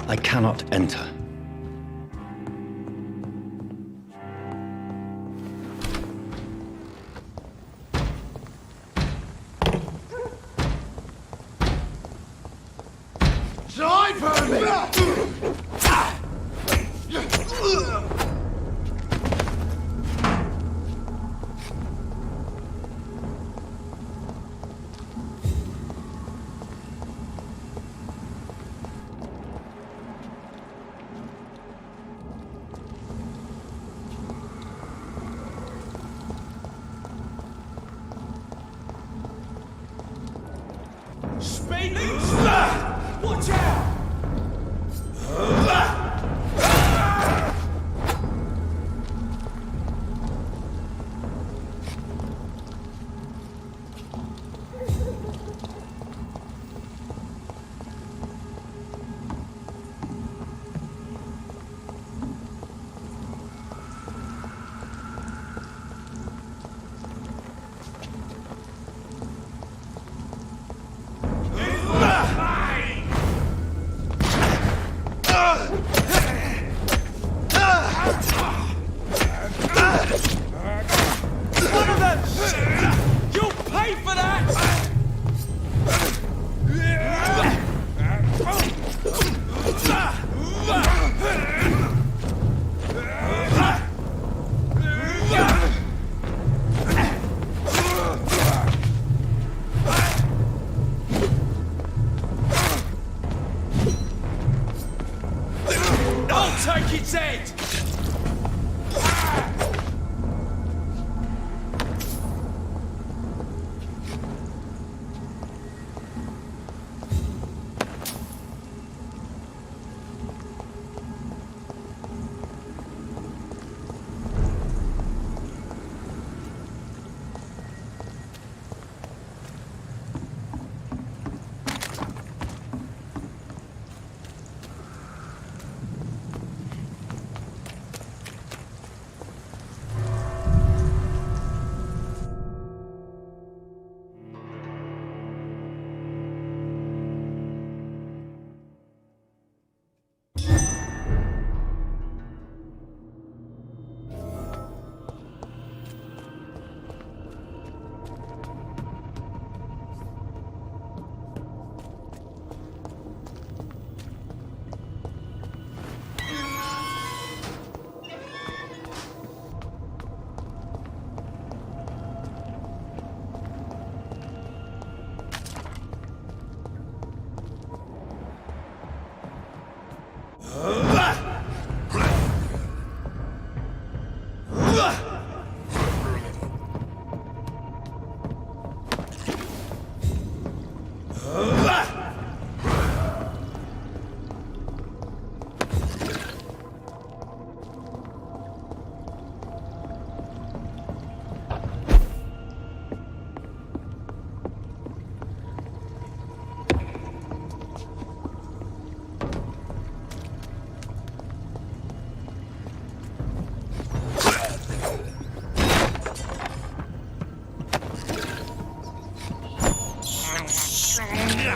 I cannot enter. Watch out!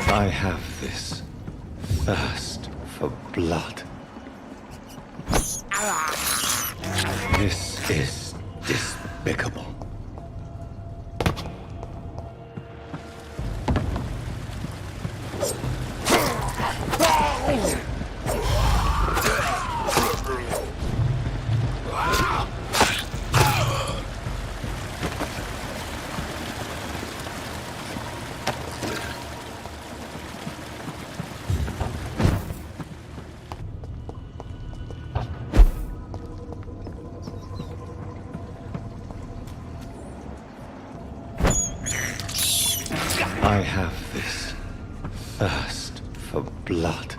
I have this thirst for blood. This is despicable. I have this thirst for blood.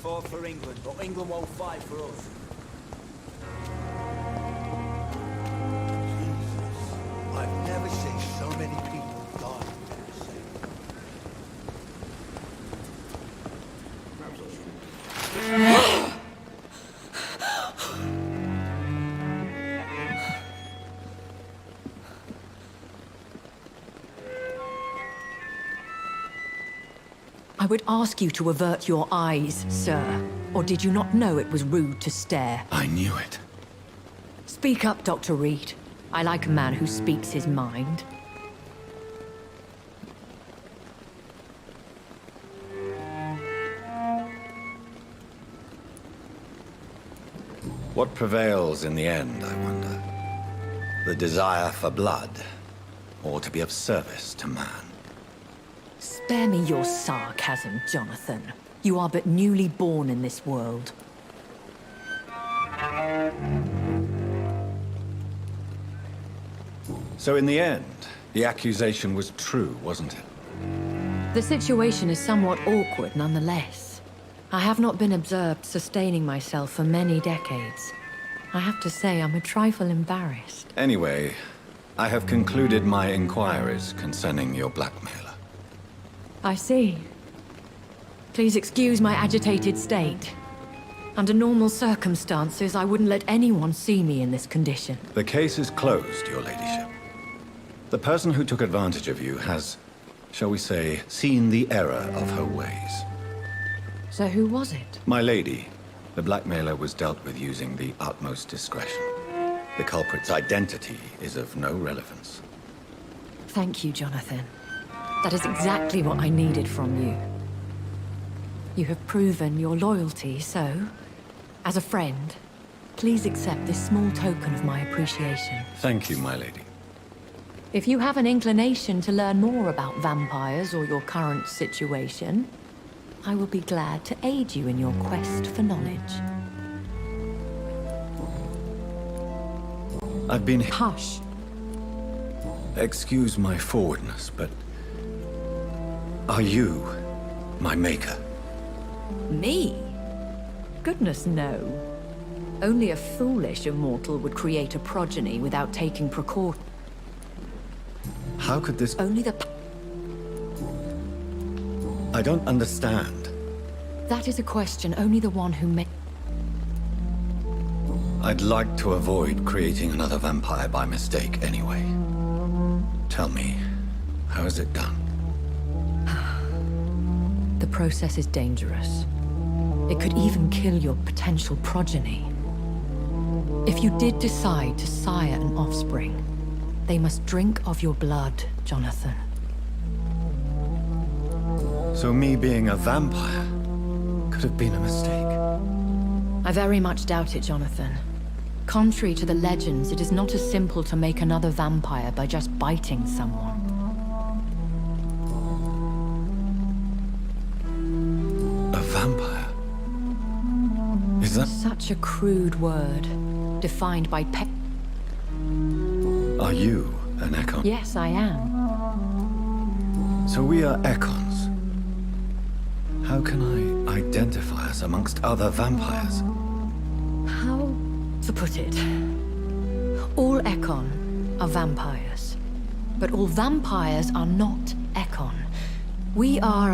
fought for England, but England won't fight for us. Jesus, I've never seen so many people die in the same. I would ask you to avert your eyes, sir. Or did you not know it was rude to stare? I knew it. Speak up, Dr. Reed. I like a man who speaks his mind. What prevails in the end, I wonder? The desire for blood, or to be of service to man? Spare me your sarcasm, Jonathan. You are but newly born in this world. So in the end, the accusation was true, wasn't it? The situation is somewhat awkward nonetheless. I have not been observed sustaining myself for many decades. I have to say I'm a trifle embarrassed. Anyway, I have concluded my inquiries concerning your blackmailer. I see. Please excuse my agitated state. Under normal circumstances, I wouldn't let anyone see me in this condition. The case is closed, your ladyship. The person who took advantage of you has, shall we say, seen the error of her ways. So who was it? My lady, the blackmailer was dealt with using the utmost discretion. The culprit's identity is of no relevance. Thank you, Jonathan. That is exactly what I needed from you. You have proven your loyalty, so, as a friend, please accept this small token of my appreciation. Thank you, my lady. If you have an inclination to learn more about vampires or your current situation, I will be glad to aid you in your quest for knowledge. I've been... Hush. Excuse my forwardness, but... are you my maker? Me? Goodness, no. Only a foolish immortal would create a progeny without taking precaution. How could this... Only the... I don't understand. That is a question only the one who may... I'd like to avoid creating another vampire by mistake anyway. Tell me, how is it done? The process is dangerous. It could even kill your potential progeny. If you did decide to sire an offspring, they must drink of your blood, Jonathan. So me being a vampire could have been a mistake. I very much doubt it, Jonathan. Contrary to the legends, it is not as simple to make another vampire by just biting someone. A vampire? Is that... Such a crude word, defined by Are you an Ekon? Yes, I am. So we are Ekons. How can I identify us amongst other vampires? How to put it? All Ekon are vampires. But all vampires are not Ekon. We are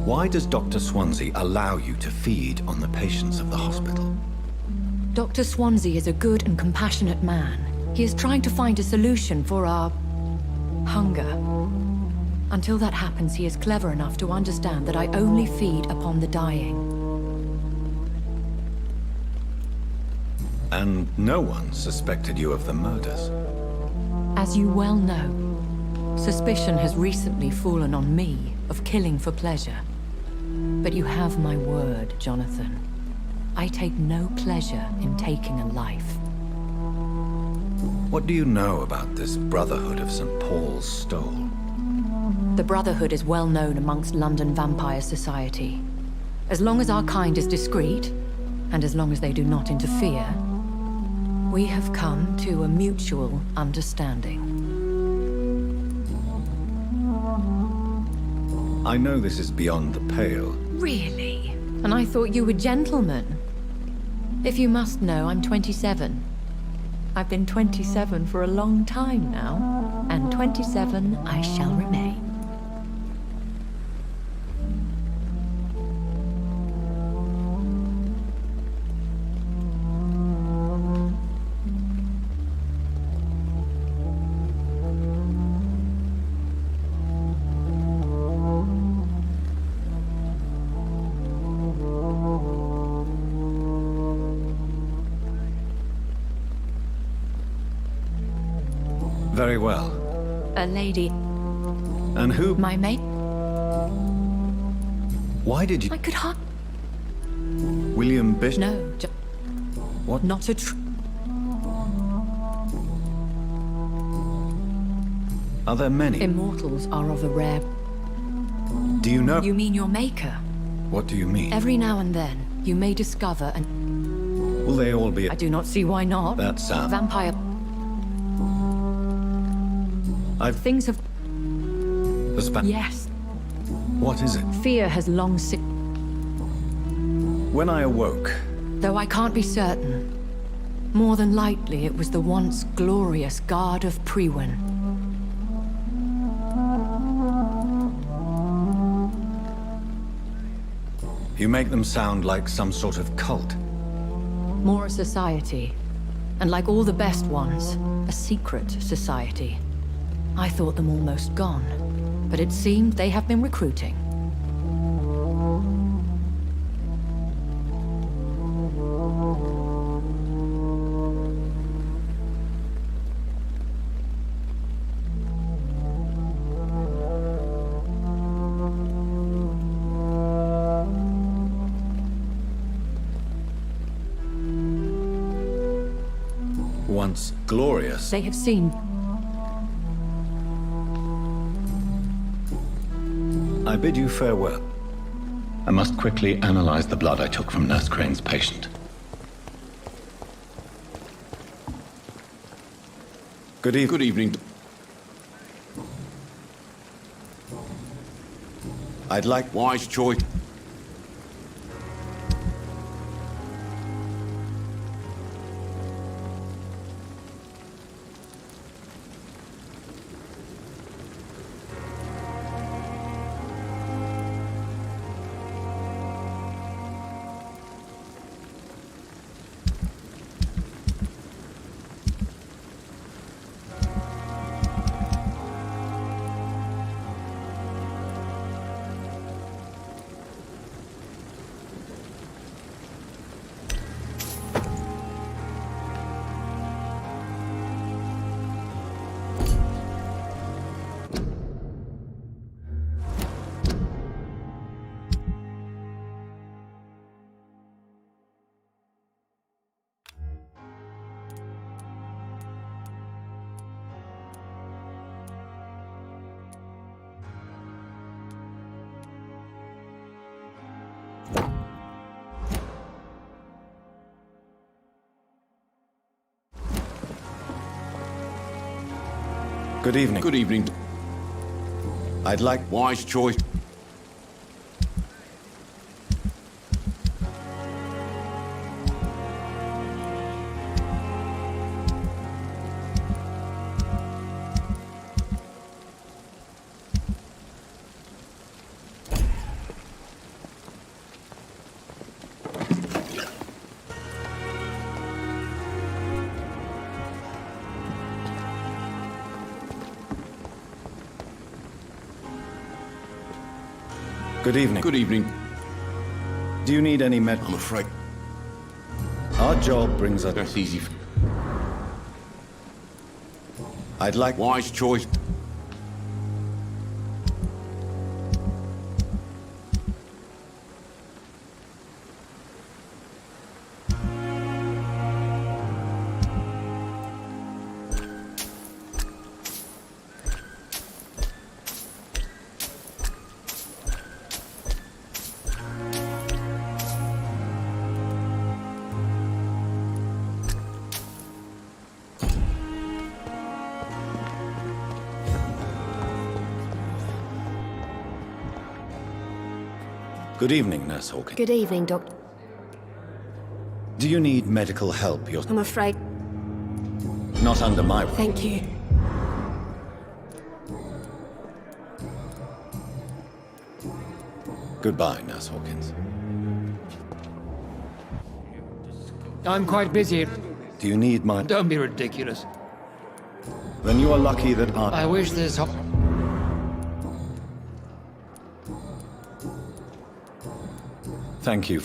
Why does Dr. Swansea allow you to feed on the patients of the hospital? Dr. Swansea is a good and compassionate man. He is trying to find a solution for our hunger. Until that happens, he is clever enough to understand that I only feed upon the dying. And no one suspected you of the murders. As you well know, suspicion has recently fallen on me of killing for pleasure. But you have my word, Jonathan. I take no pleasure in taking a life. What do you know about this Brotherhood of St. Paul's Stole? The Brotherhood is well known amongst London vampire society. As long as our kind is discreet, and as long as they do not interfere, We have come to a mutual understanding. I know this is beyond the pale. Really? And I thought you were gentlemen. If you must know, I'm 27. I've been 27 for a long time now, and 27 I shall remain. Very well. A lady, And who... my mate, Why did you... I could hardly... William Bishop? No, What? not a tr... Are there many? Immortals are of a rare... Do you know... You mean your maker? What do you mean? Every now and then, you may discover an... Will they all be... I do not see why not. That sound... Vampire... Things have... The span... Yes. What is it? Fear has long sick... When I awoke, Though I can't be certain. More than likely, it was the once glorious Guard of Priwen. you make them sound like some sort of cult. More a society. And like all the best ones, a secret society. I thought them almost gone, but it seemed they have been recruiting. Once glorious. They have seen... I bid you farewell. I must quickly analyze the blood I took from Nurse Crane's patient. Good evening. Good evening. I'd like... Wise choice. Good evening. Good evening. I'd like... Wise choice. Good evening. Good evening. Do you need any med... I'm afraid Our job brings us... that's easy. I'd like... Wise choice. Good evening, Nurse Hawkins. Good evening, Doctor. Do you need medical help? You're I'm afraid... not under my... Thank you. Goodbye, Nurse Hawkins. I'm quite busy. Do you need my... Don't be ridiculous. Then you are lucky that I wish this... Thank you.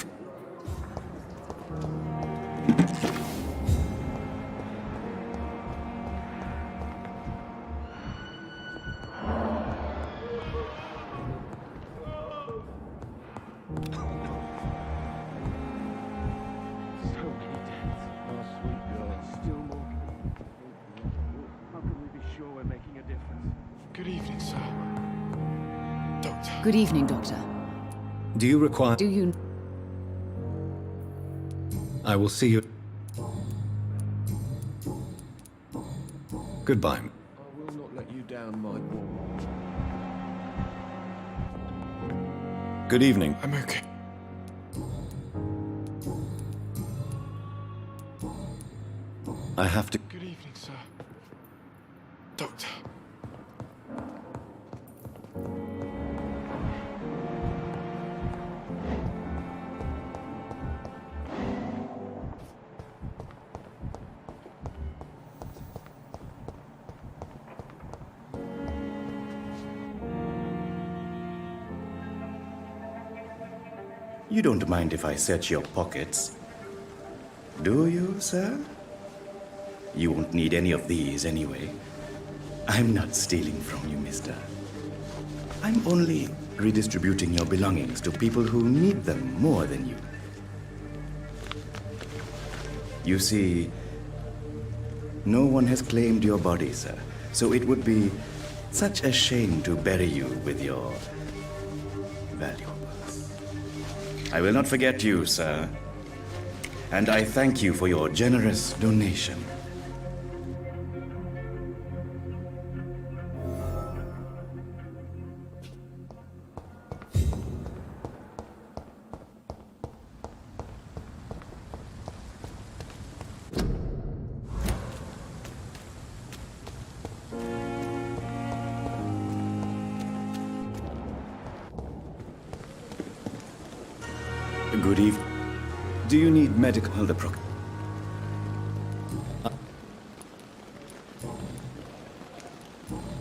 Good evening, sir. Doctor. Good evening, Doctor. Do you require... Do you... I will see you... Goodbye. I will not let you down, my boy. Good evening. I'm okay. I have to... Good evening, sir. Doctor. You don't mind if I search your pockets, do you, sir? You won't need any of these anyway. I'm not stealing from you, mister. I'm only redistributing your belongings to people who need them more than you. You see, no one has claimed your body, sir, so it would be such a shame to bury you with your valuables. I will not forget you, sir. And I thank you for your generous donation. Good evening. Do you need medical... The proc...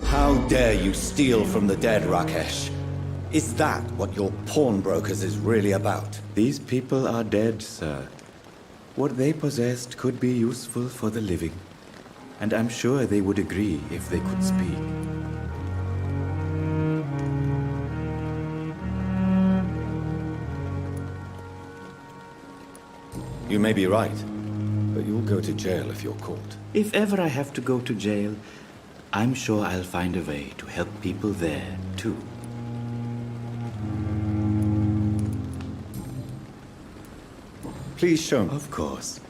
How dare you steal from the dead, Rakesh? Is that what your pawnbrokers is really about? These people are dead, sir. What they possessed could be useful for the living. And I'm sure they would agree if they could speak. You may be right, but you'll go to jail if you're caught. If ever I have to go to jail, I'm sure I'll find a way to help people there, too. Please show me. Of course.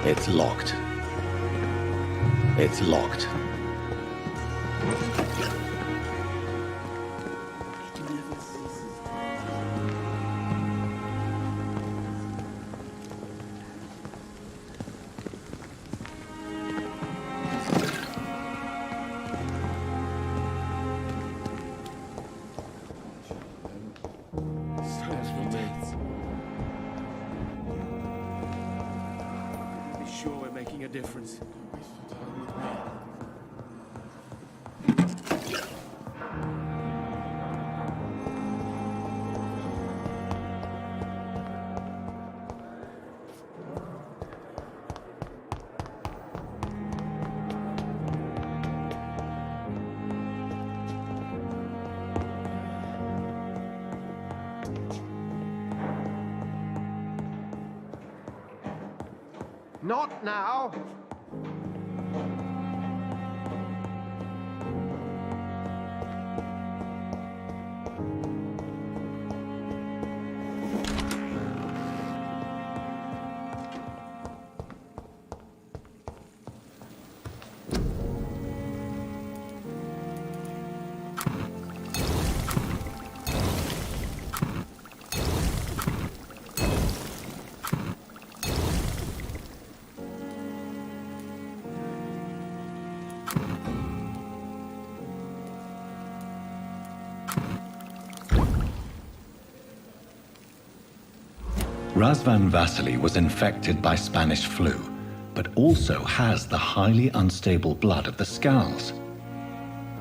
It's locked. It's locked. Be sure we're making a difference. Not now! Razvan Vasily was infected by Spanish flu, but also has the highly unstable blood of the Scows.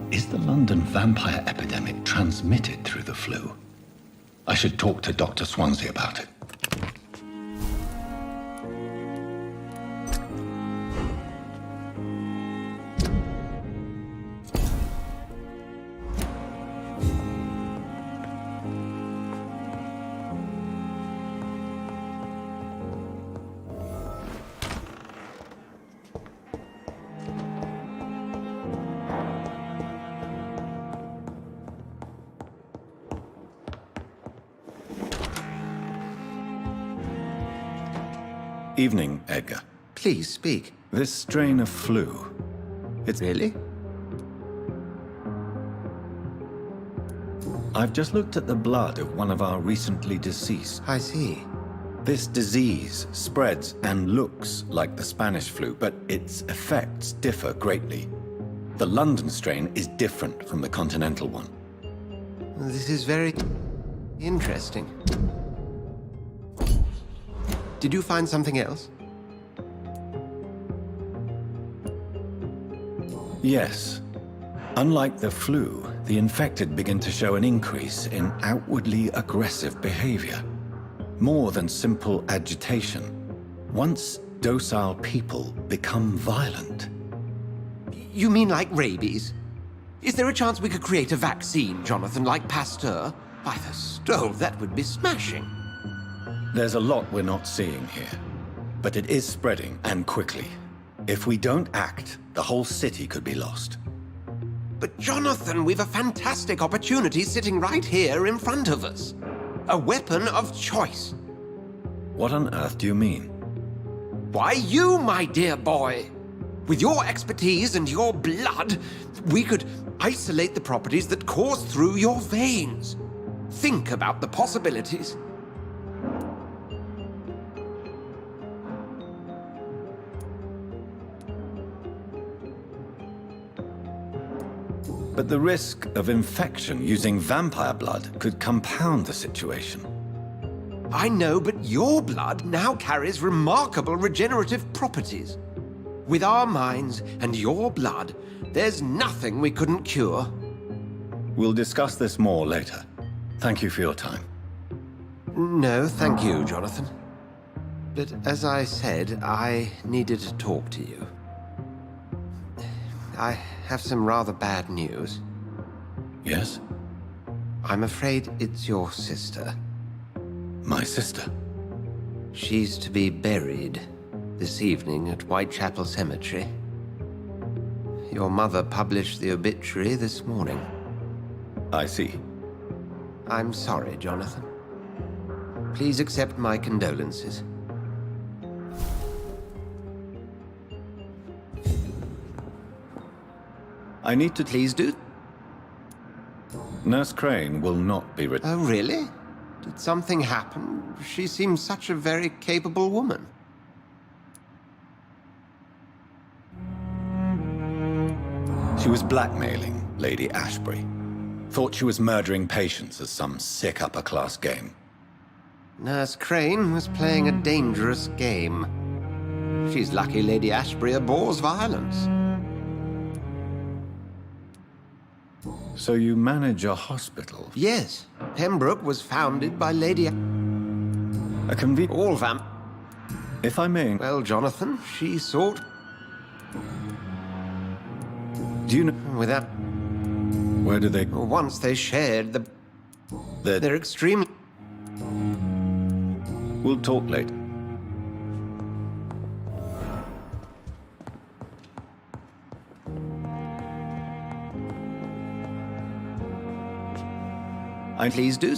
Is the London vampire epidemic transmitted through the flu? I should talk to Dr. Swansea about it. Evening, Edgar. Please speak. This strain of flu, it's... Really? I've just looked at the blood of one of our recently deceased. I see. This disease spreads and looks like the Spanish flu, but its effects differ greatly. The London strain is different from the continental one. This is very interesting. Did you find something else? Yes. Unlike the flu, the infected begin to show an increase in outwardly aggressive behavior. More than simple agitation. Once docile people become violent. You mean like rabies? Is there a chance we could create a vaccine, Jonathan, like Pasteur? By the stove, that would be smashing. There's a lot we're not seeing here, but it is spreading, and quickly. If we don't act, the whole city could be lost. But Jonathan, we've a fantastic opportunity sitting right here in front of us. A weapon of choice. What on earth do you mean? Why, you, my dear boy. With your expertise and your blood, we could isolate the properties that course through your veins. Think about the possibilities. But the risk of infection using vampire blood could compound the situation. I know, but your blood now carries remarkable regenerative properties. With our minds and your blood, there's nothing we couldn't cure. We'll discuss this more later. Thank you for your time. No, thank you, Jonathan. But as I said, I needed to talk to you. I have some rather bad news. Yes? I'm afraid it's your sister. My sister? She's to be buried this evening at Whitechapel Cemetery. Your mother published the obituary this morning. I see. I'm sorry, Jonathan. Please accept my condolences. I need to... Please do. Nurse Crane will not be Oh, really? Did something happen? She seems such a very capable woman. She was blackmailing Lady Ashbury. Thought she was murdering patients as some sick upper-class game. Nurse Crane was playing a dangerous game. She's lucky Lady Ashbury abhors violence. So you manage a hospital? Yes, Pembroke was founded by Lady... A convenient... All vamp... If I may... Well, Jonathan, she sought... Do you know... Without... Where do they... Once they shared the... They're extremely... We'll talk later. Please do.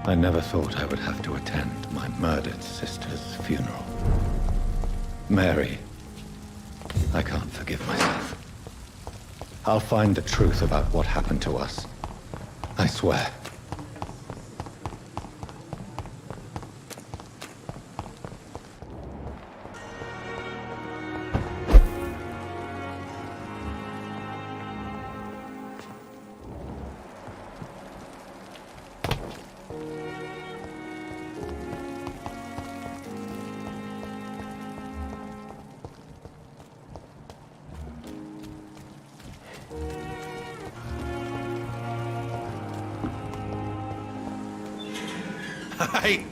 I never thought I would have to attend my murdered sister's funeral. Mary, I can't forgive myself. I'll find the truth about what happened to us. I swear. Hey,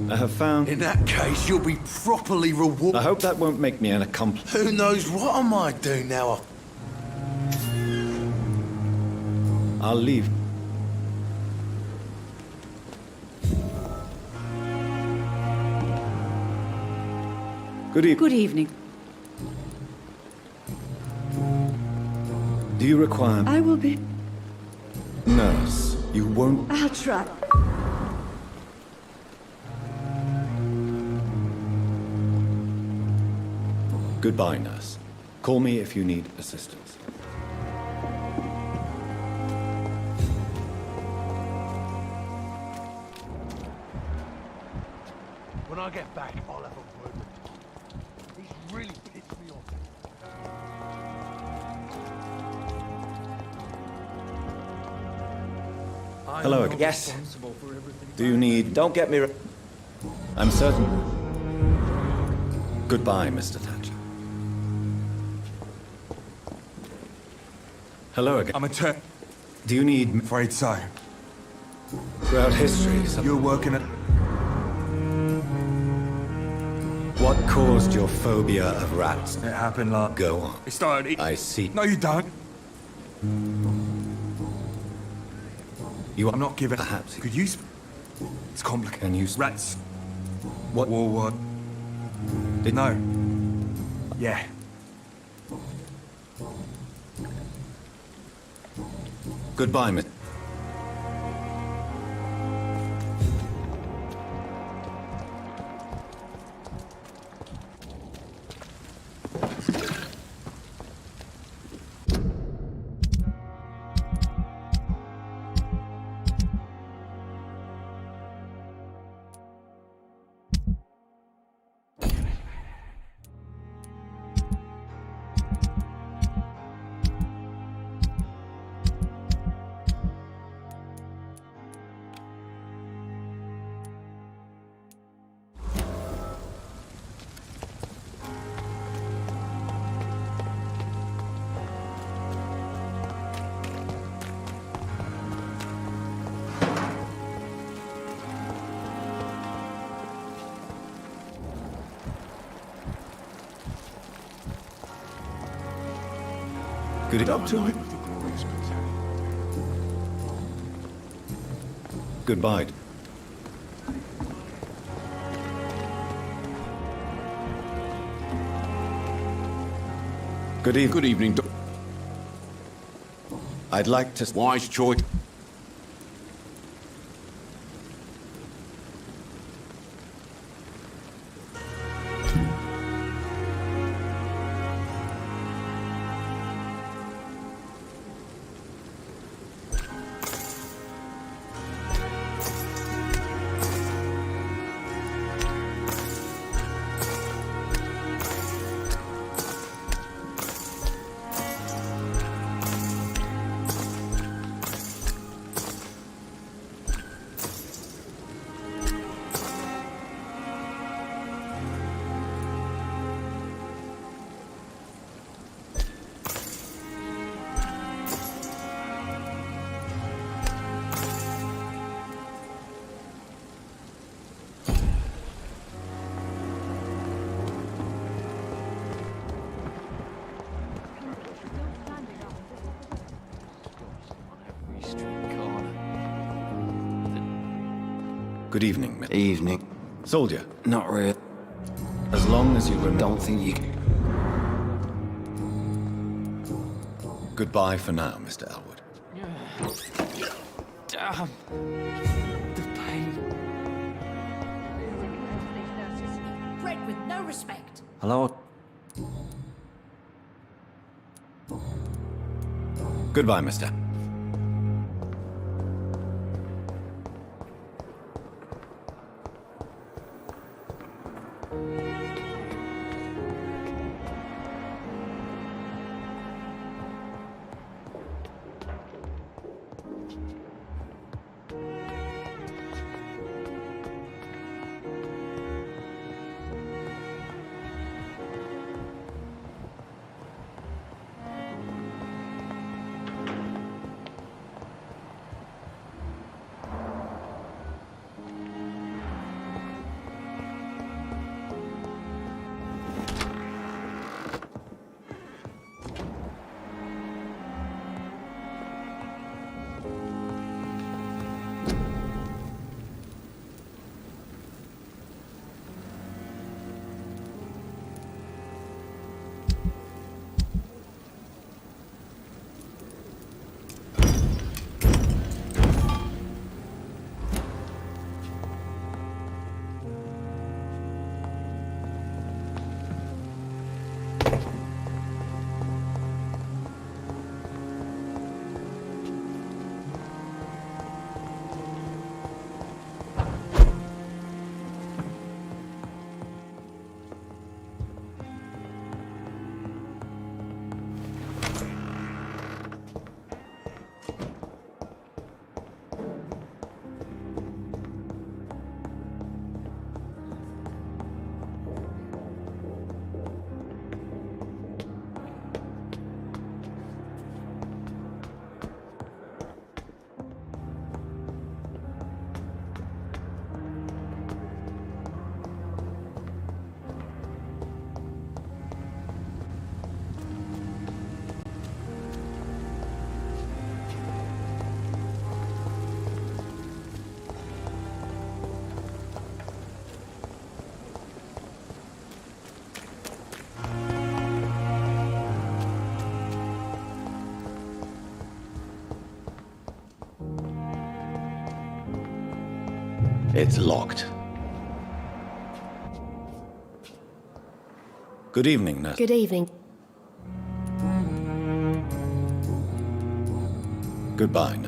I have found... in that case, you'll be properly rewarded. I hope that won't make me an accomplice. Who knows what I might do now? I'll leave. Good evening. Good evening. Do you require... I will be... Nurse, you won't... I'll try. Goodbye, nurse. Call me if you need assistance. When I get back, I'll have a word with him. He's really pissed me off. Hello again. Yes. Do you need... Don't get me wrong. I'm certain. Goodbye, Mr. Thatcher. Hello again. I'm a Turk. Do you need... Afraid so. Throughout history, You're working at... What caused your phobia of rats? It happened like... Go on. It started... I see. No, you don't. You are I'm not giving... Perhaps. Could you... It's complicated. Can you... Rats. What? War. Did... No. Yeah. Goodbye, Miss... Good up to it. Goodbye. Good evening. Good evening, I'd like to... Wise choice. Good evening, Miss... Evening. Soldier, Not really. as long as you remember... Don't think you can... Goodbye for now, Mr. Elwood. Damn. The pain. Bred with no respect. Hello? Goodbye, mister. It's locked. Good evening, nurse. Good evening. Goodbye.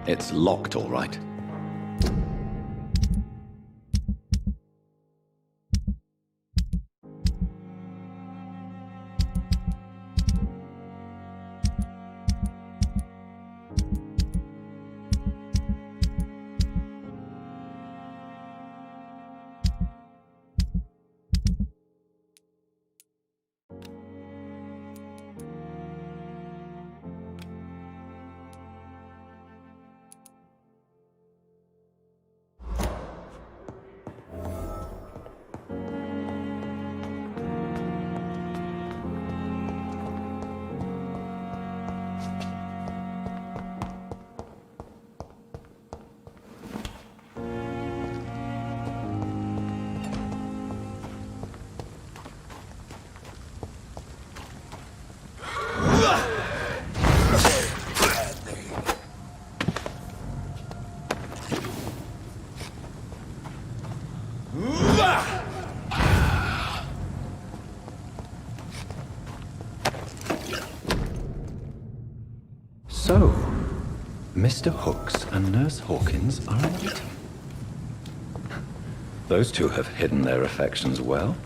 It's locked, all right. So, Mr. Hooks and Nurse Hawkins are a meeting. Those two have hidden their affections well.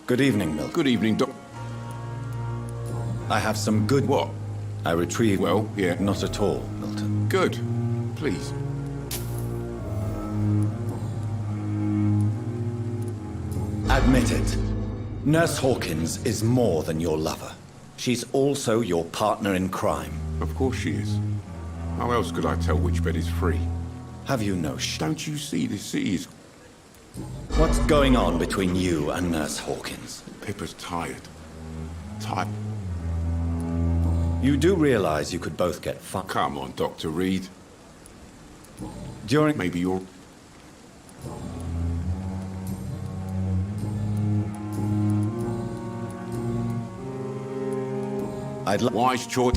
Good evening, Milk. Good evening, Doc. I have some good... What? I retrieved... Well, yeah. Not at all, Milton. Good. Please. Admit it. Nurse Hawkins is more than your lover. She's also your partner in crime. Of course she is. How else could I tell which bed is free? Have you no Don't you see this city is... What's going on between you and Nurse Hawkins? Pippa's tired. Tired. You do realize you could both get fucked. Come on, Dr. Reed. During... Maybe you're... I'd like... Wise choice.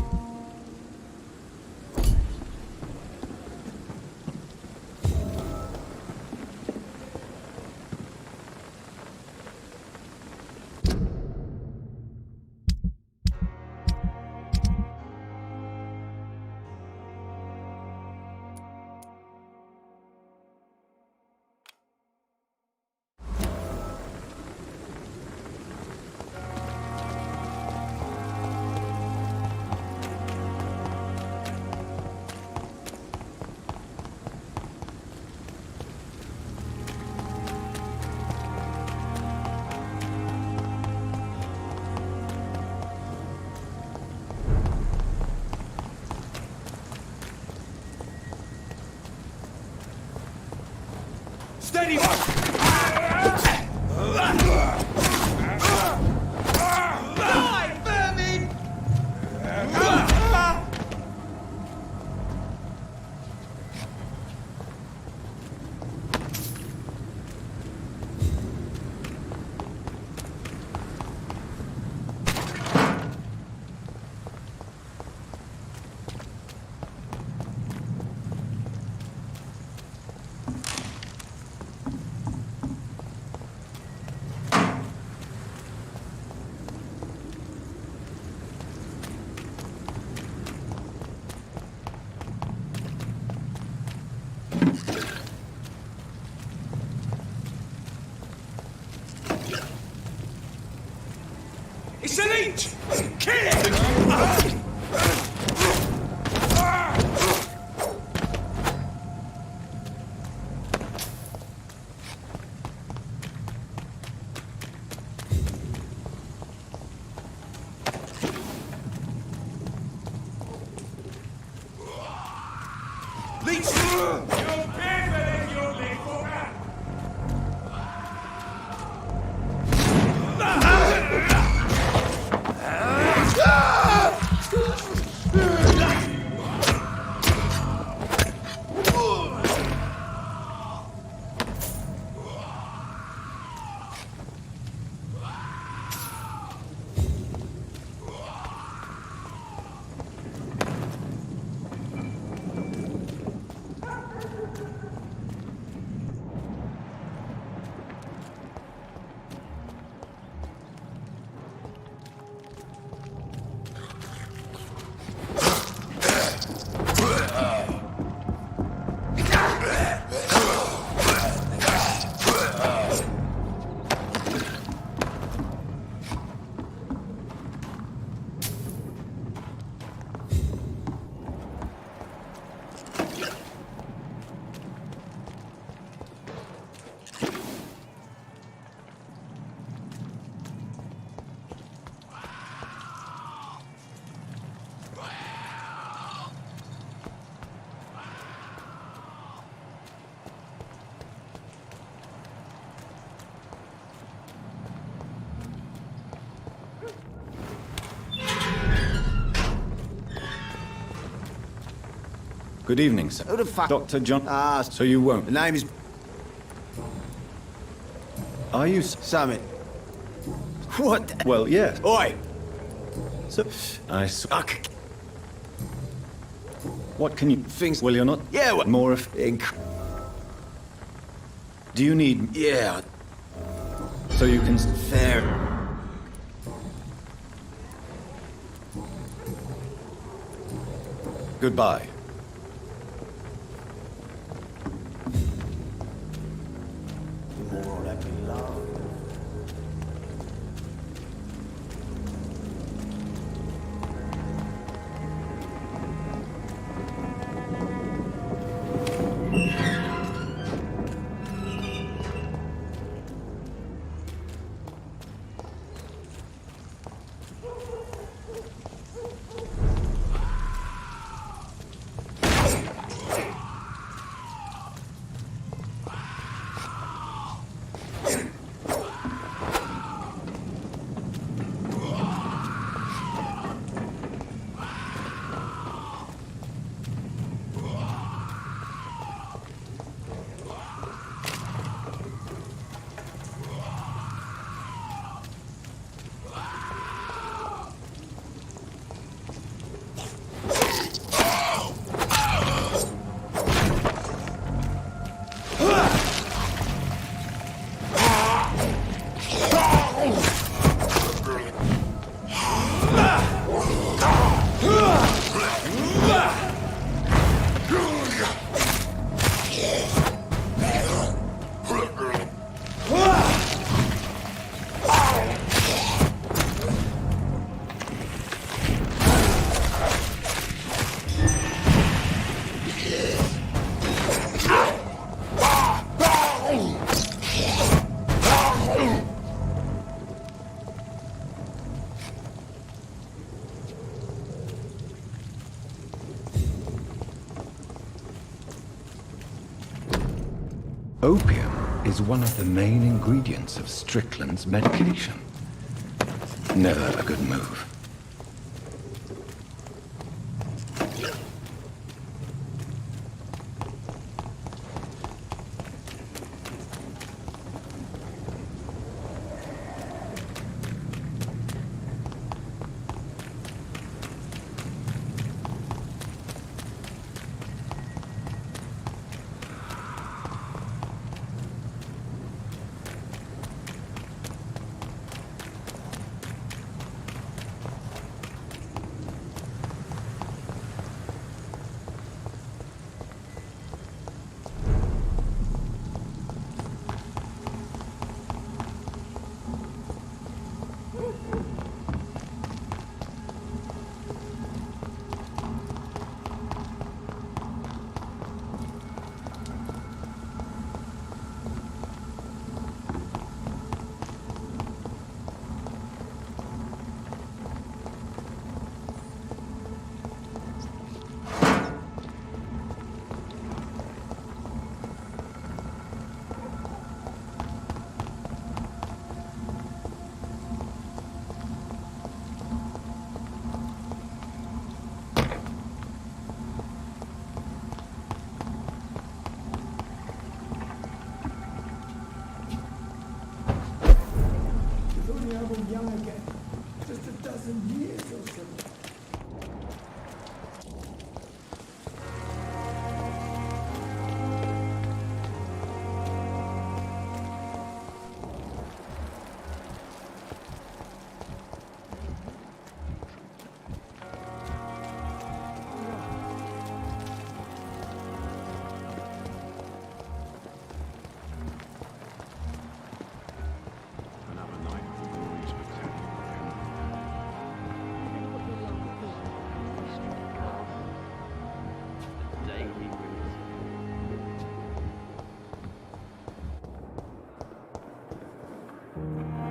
Steady! It's an inch! Kill it! Good evening, sir. Who the fuck? Dr. John... Ah, So you won't. the name is Are you... Summit. What the... Well, yes. Oi! So... What can you... Things... Well, you're not... Yeah, what... More of... Do you need... Yeah. So you can... Fair. Goodbye. More that we love. Opium is one of the main ingredients of Strickland's medication. Never a good move.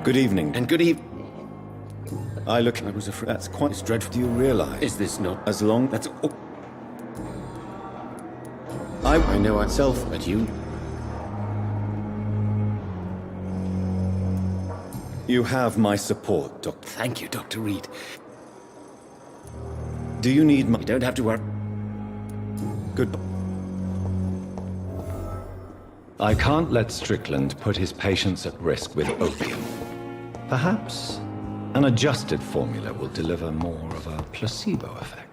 Good evening. And good evening. I was afraid. That's quite dreadful. Do you realize? Is this not? As long. That's. Oh. I know myself, but you. You have my support, Doctor. Thank you, Dr. Reed. Do you need my. You don't have to worry. Good. I can't let Strickland put his patients at risk with opium. Perhaps an adjusted formula will deliver more of a placebo effect.